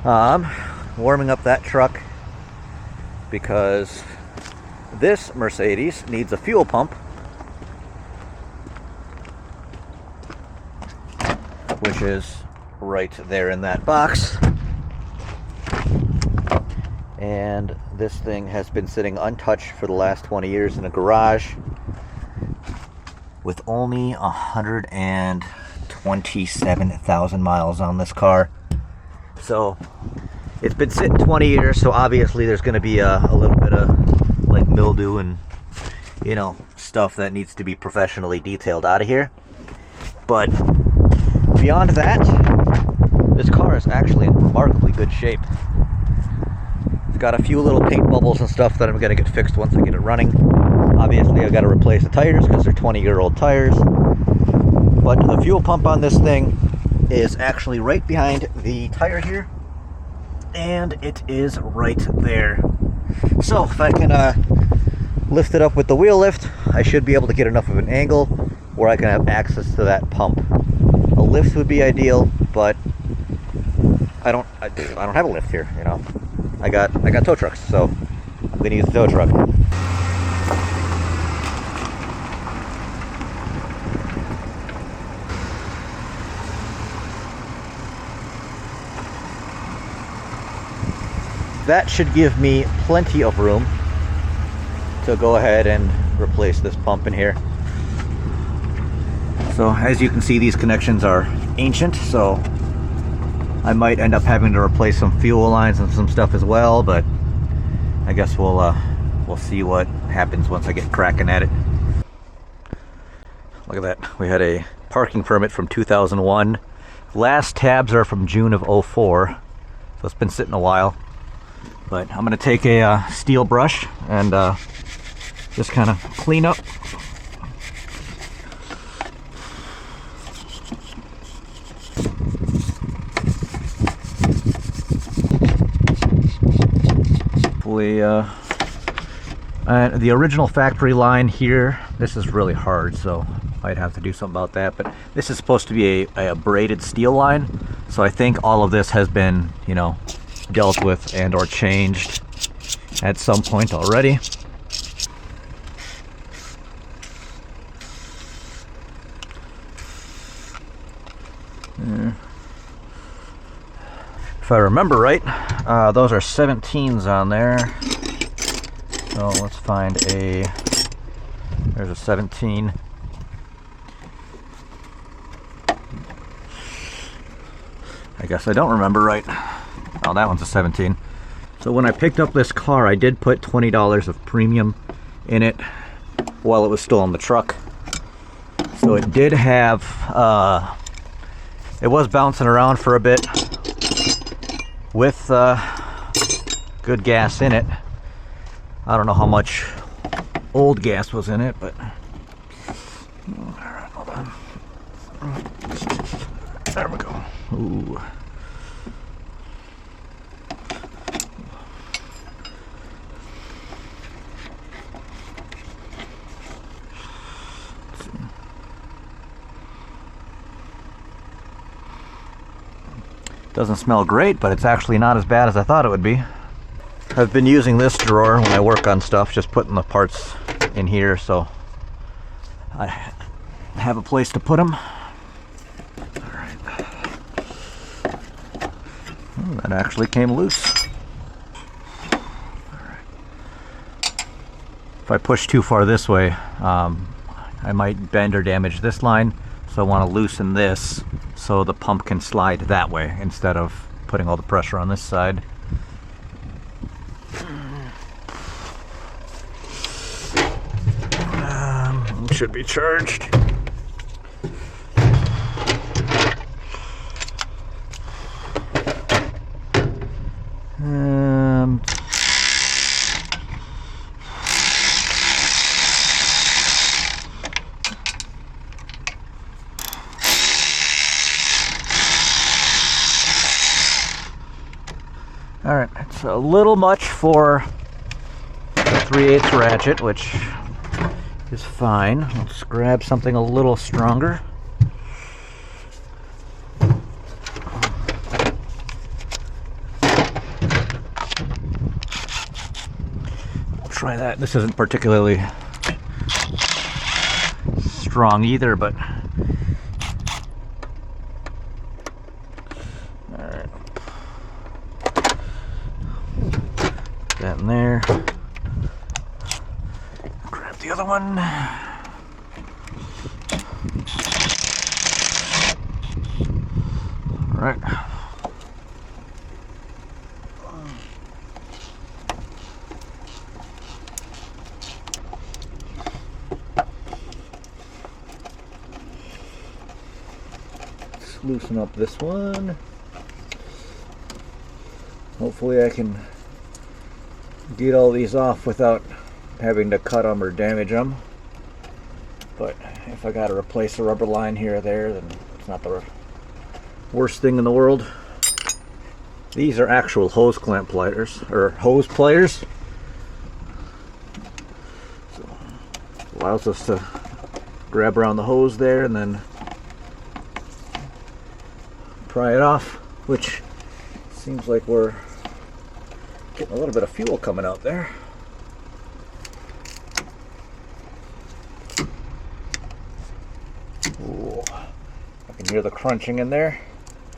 Warming up that truck because this Mercedes needs a fuel pump, which is right there in that box. And this thing has been sitting untouched for the last 20 years in a garage with only 127,000 miles on this car. So it's been sitting 20 years, so obviously there's going to be a little bit of like mildew and, you know, stuff that needs to be professionally detailed out of here. But beyond that, this car is actually in remarkably good shape. It's got a few little paint bubbles and stuff that I'm going to get fixed once I get it running. Obviously I've got to replace the tires because they're 20-year-old tires. But the fuel pump on this thing is actually right behind the tire here, and it is right there. So if I can lift it up with the wheel lift, I should be able to get enough of an angle where I can have access to that pump. A lift would be ideal, but I don't have a lift here, you know. I got tow trucks, so I'm gonna use the tow truck. That should give me plenty of room to go ahead and replace this pump in here. So as you can see, these connections are ancient, so I might end up having to replace some fuel lines and some stuff as well, but I guess we'll see what happens once I get cracking at it. Look at that. We had a parking permit from 2001. Last tabs are from June of 04, so it's been sitting a while. But I'm going to take a steel brush and just kind of clean up. Hopefully, the original factory line here, this is really hard, so I'd have to do something about that. But this is supposed to be a braided steel line, so I think all of this has been, you know, dealt with and or changed at some point already. If I remember right, those are 17s on there. So let's find there's a 17. I guess I don't remember right. Oh, that one's a 17. So when I picked up this car, I did put $20 of premium in it while it was still on the truck. So it did have, it was bouncing around for a bit with good gas in it. I don't know how much old gas was in it, but all right, hold on. There we go. Ooh. Doesn't smell great, but it's actually not as bad as I thought it would be. I've been using this drawer when I work on stuff, just putting the parts in here so I have a place to put them. Alright. Oh, that actually came loose. Alright. If I push too far this way, I might bend or damage this line, so I want to loosen this so the pump can slide that way instead of putting all the pressure on this side. Should be charged. All right, it's a little much for the 3/8 ratchet, which is fine. Let's grab something a little stronger. try that. This isn't particularly strong either, but all right. Put that in there. Grab the other one. All right. Loosen up this one. Hopefully I can get all these off without having to cut them or damage them. But if I got to replace a rubber line here or there, then it's not the worst thing in the world. These are actual hose clamp pliers, or hose pliers. So allows us to grab around the hose there and then pry it off, which seems like we're getting a little bit of fuel coming out there. Ooh, I can hear the crunching in there.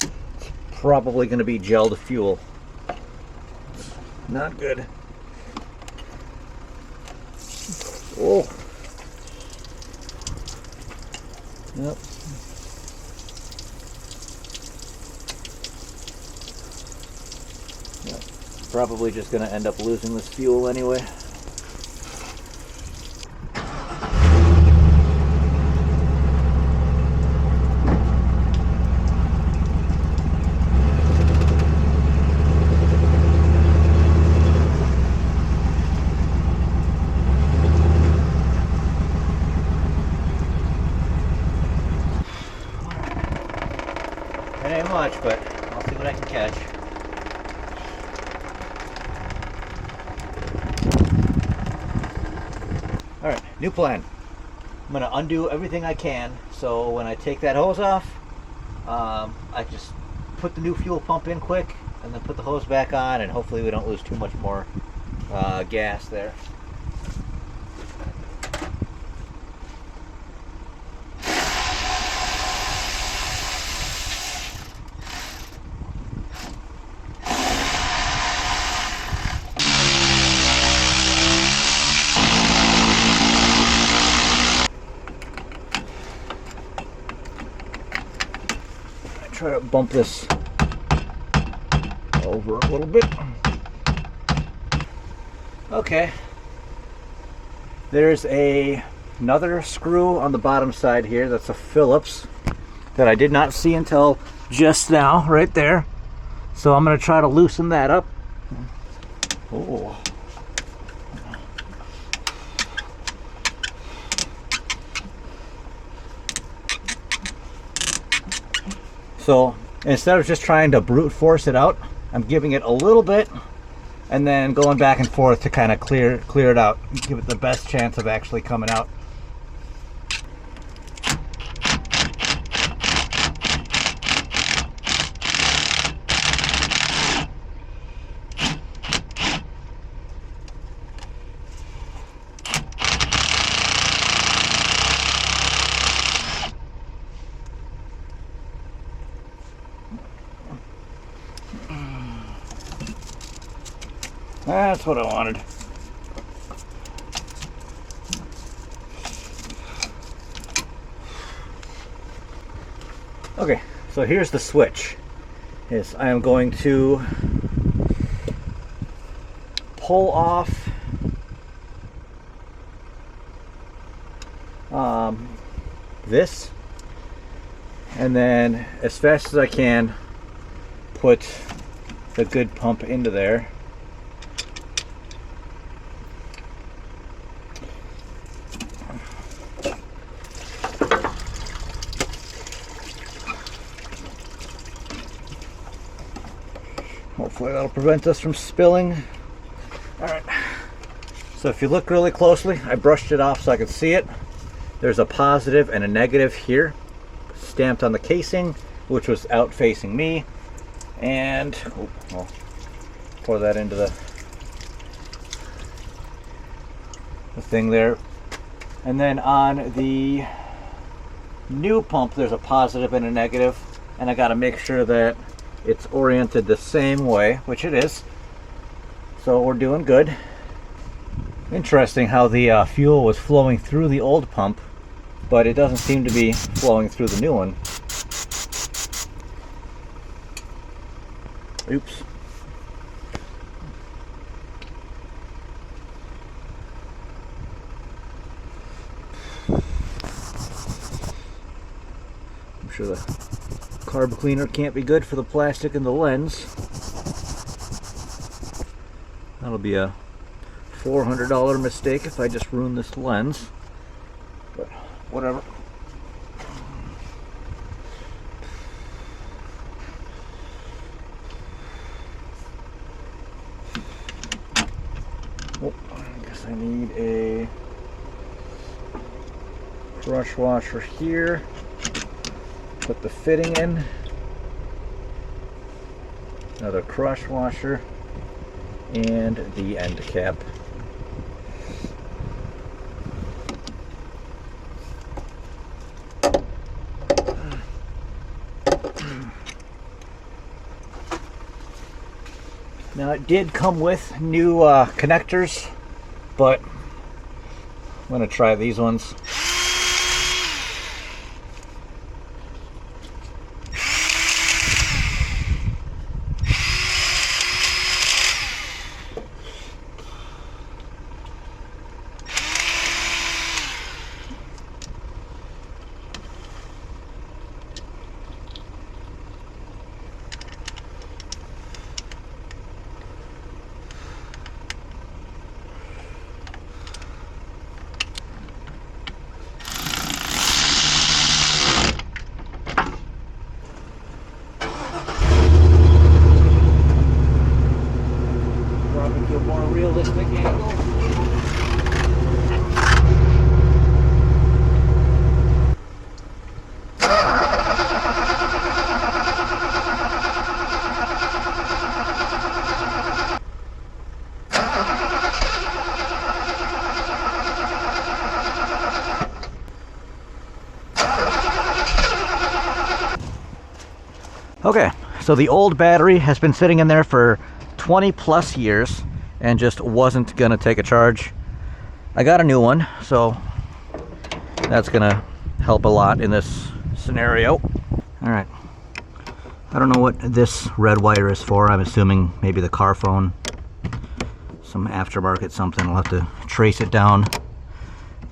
It's probably going to be gelled fuel. Not good. Oh. Yep. Probably just going to end up losing this fuel anyway. It ain't much, but I'll see what I can catch. Alright, new plan. I'm going to undo everything I can, so when I take that hose off, I just put the new fuel pump in quick, and then put the hose back on, and hopefully we don't lose too much more gas there. Try to bump this over a little bit. Okay. There's another screw on the bottom side here. That's a Phillips that I did not see until just now, right there. So I'm going to try to loosen that up. Oh. So instead of just trying to brute force it out, I'm giving it a little bit and then going back and forth to kind of clear it out, give it the best chance of actually coming out. That's what I wanted. Okay, so here's the switch. Yes, I am going to pull off this, and then as fast as I can put the good pump into there. Hopefully that'll prevent us from spilling. Alright, so if you look really closely, I brushed it off so I could see it. There's a positive and a negative here, stamped on the casing, which was out facing me. And I'll pour that into the the thing there. And then on the new pump, there's a positive and a negative, and I got to make sure that it's oriented the same way, which it is. So we're doing good. Interesting how the fuel was flowing through the old pump, but it doesn't seem to be flowing through the new one. Oops. I'm sure the carb cleaner can't be good for the plastic in the lens. That'll be a $400 mistake if I just ruin this lens, but whatever. Oh, I guess I need a brush washer here. Put the fitting in. Another crush washer and the end cap. Now it did come with new connectors, but I'm going to try these ones. To a more realistic angle. Okay, so the old battery has been sitting in there for 20 plus years and just wasn't gonna take a charge. I got a new one, so that's gonna help a lot in this scenario. All right, I don't know what this red wire is for. I'm assuming maybe the car phone, some aftermarket something. We'll have to trace it down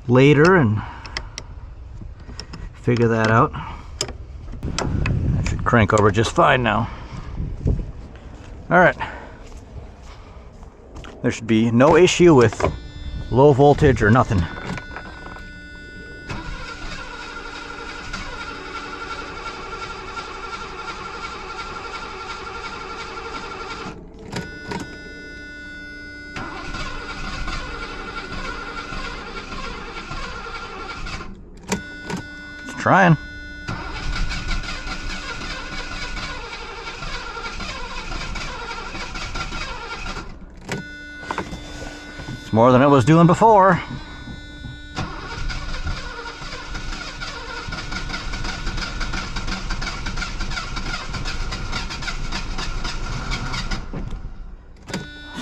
later and figure that out. That should crank over just fine now. All right. There should be no issue with low voltage or nothing. It's trying. More than it was doing before.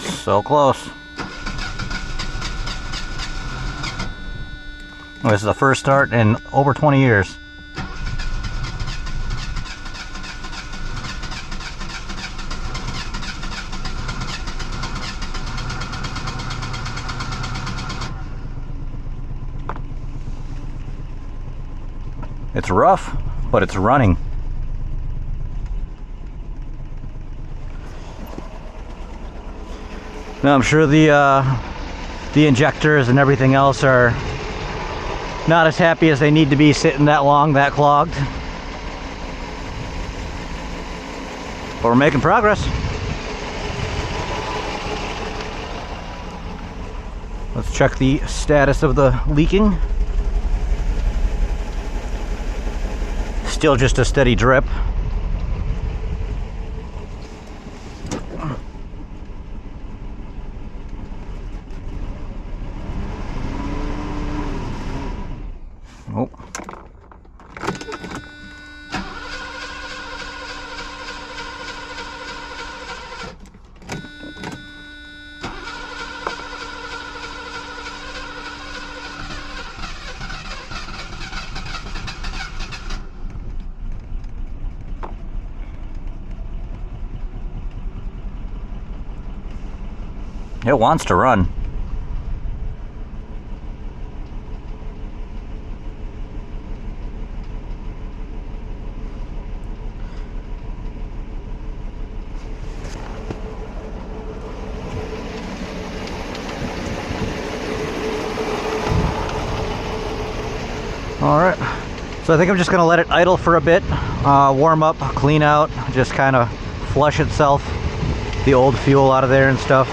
So close. Oh, this is the first start in over 20 years. It's rough, but it's running. Now I'm sure the injectors and everything else are not as happy as they need to be sitting that long, that clogged. But we're making progress. Let's check the status of the leaking. Still just a steady drip. It wants to run. All right, so I think I'm just gonna let it idle for a bit, warm up, clean out, just kind of flush itself, the old fuel out of there and stuff.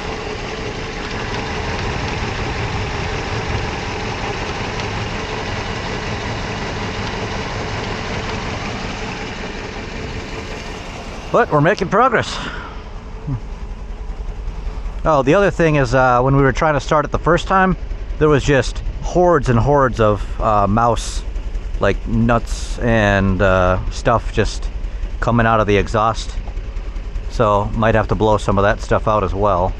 But we're making progress. Oh, the other thing is when we were trying to start it the first time, there was just hordes and hordes of mouse, like nuts and stuff just coming out of the exhaust. So might have to blow some of that stuff out as well.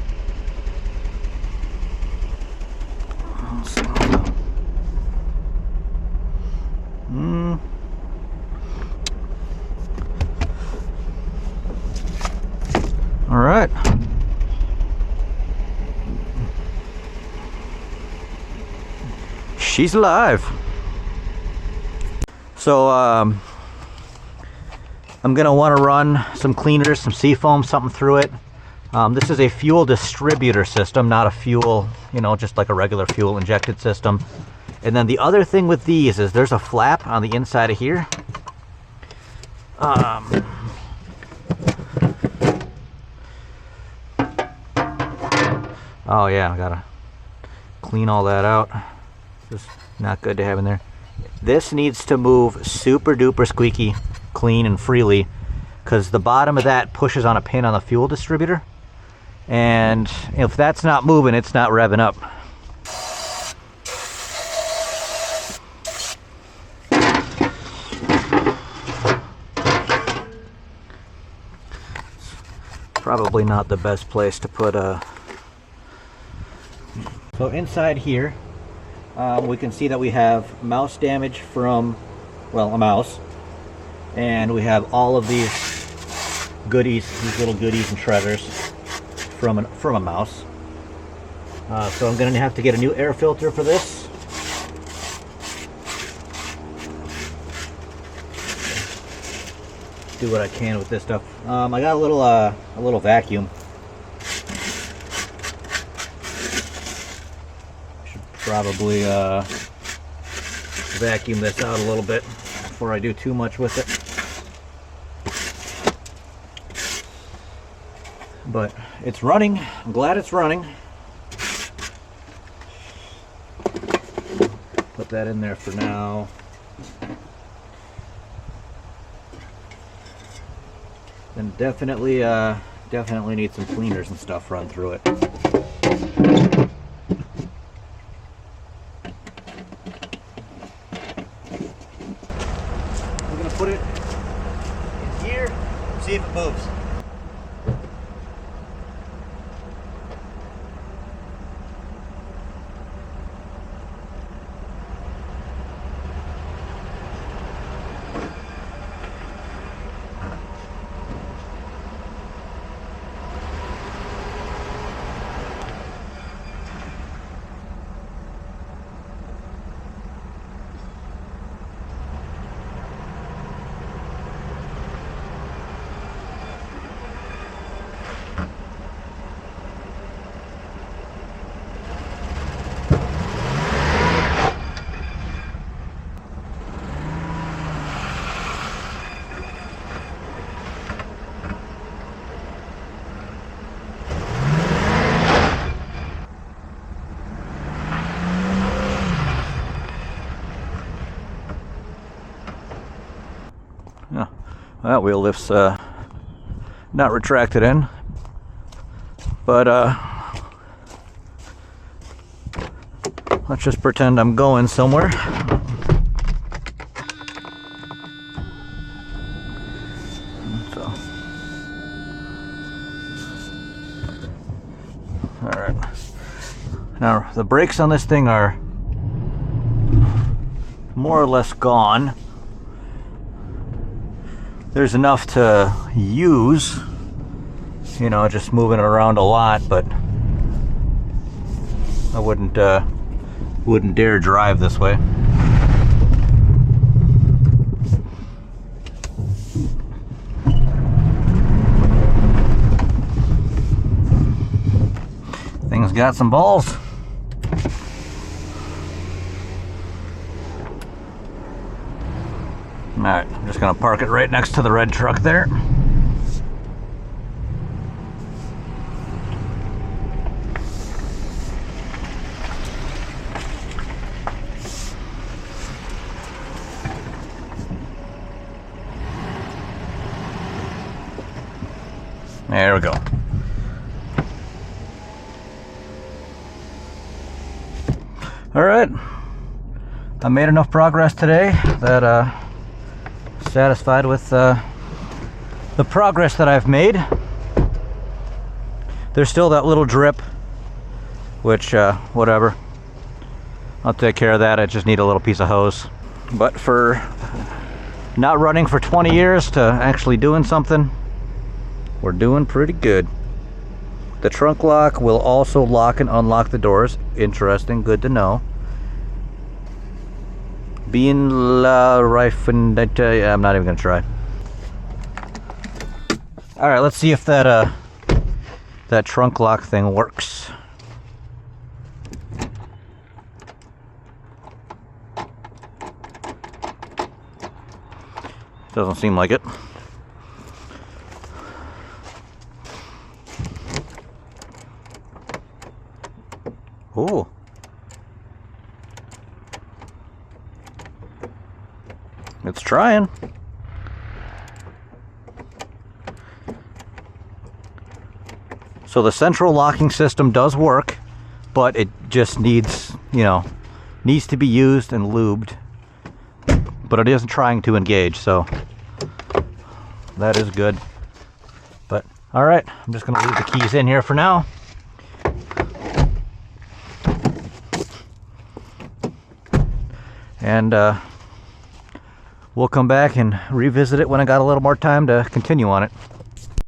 All right. She's alive. So I'm gonna want to run some cleaners, some seafoam, something through it. This is a fuel distributor system, not a fuel, you know, just like a regular fuel injected system. And then the other thing with these is there's a flap on the inside of here. Oh yeah, I gotta clean all that out. Just not good to have in there. This needs to move super duper squeaky clean and freely, because the bottom of that pushes on a pin on the fuel distributor, and if that's not moving, it's not revving up. Probably not the best place to put a... So inside here, we can see that we have mouse damage from, well, a mouse. And we have all of these goodies, these little goodies and treasures from a mouse. So I'm going to have to get a new air filter for this. Do what I can with this stuff. I got a little vacuum. Probably vacuum this out a little bit before I do too much with it. But it's running. I'm glad it's running. Put that in there for now. And definitely need some cleaners and stuff run through it. Put it in here, see if it moves. Yeah, that wheel lift's not retracted in, but let's just pretend I'm going somewhere. So, all right. Now the brakes on this thing are more or less gone. There's enough to use, you know, just moving it around a lot, but I wouldn't dare drive this way. Thing's got some balls. Alright, I'm just gonna park it right next to the red truck there. There we go. Alright, I made enough progress today that satisfied with the progress that I've made. There's still that little drip, which whatever, I'll take care of that. I just need a little piece of hose. But for not running for 20 years to actually doing something, we're doing pretty good. The trunk lock will also lock and unlock the doors. Interesting, good to know. Being la Reifen, I'm not even gonna try. All right, let's see if that that trunk lock thing works. Doesn't seem like it. Ooh. It's trying. So the central locking system does work, but it just needs, you know, needs to be used and lubed. But it isn't trying to engage, so that is good. But all right, I'm just gonna leave the keys in here for now. And we'll come back and revisit it when I got a little more time to continue on it.